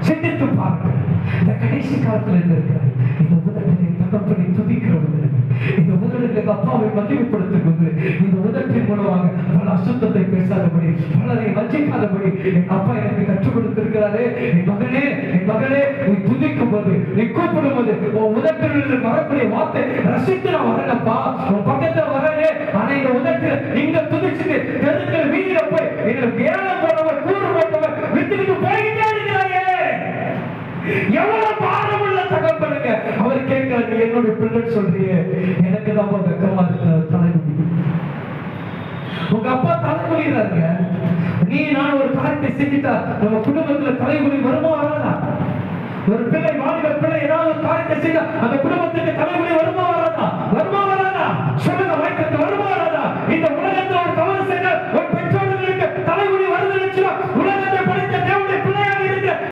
சிந்தித்து பாருங்கள். இந்த கடைசி காலத்தில் இருக்கிறாய். இந்த உதட்டை தகப்பனை துதிக்கிறவர்கள், இந்த உதடுகளுக்கு அப்பாவை மகிமைப்படுத்துகிறது. இந்த உதட்டின் மூலமாக பல அசுத்தத்தை பேசாதபடி, பலரை வஞ்சிக்காதபடி என் அப்பா எனக்கு கற்றுக் கொடுத்திருக்கிறாரே. என் மகனே, என் மகளே, நீ துதிக்கும் போது, நீ கூப்பிடும் போது உன் உதட்டில் வரக்கூடிய வார்த்தை ரசித்து நான் வரலப்பா, உன் பக்கத்துல வரலே. ஆனா இந்த உதட்டில் நீங்க துதிச்சுட்டு தெருக்கள் வீதியில போய் எங்களுக்கு ஏழை போனவர் கூறு போட்டவர் விட்டுக்கிட்டு போயிட்டே இருக்கிறாயே. எவ்வளவு பாரமுள்ள தகப்பனுங்க. அவர் கேட்கிறார், நீ என்னோட பிள்ளை சொல்றியே, எனக்கு தான் வெக்கமா இருக்கிற தலைமுடி. உங்க அப்பா தலைமுடிறாருங்க. நீ நான் ஒரு காரியத்தை செஞ்சுட்டா நம்ம குடும்பத்துல தலைமுடி வருமா வராதா? ஒரு பிள்ளை, வாலிப பிள்ளை ஏதாவது ஒரு காரியத்தை செய்தா அந்த குடும்பத்துக்கு தலை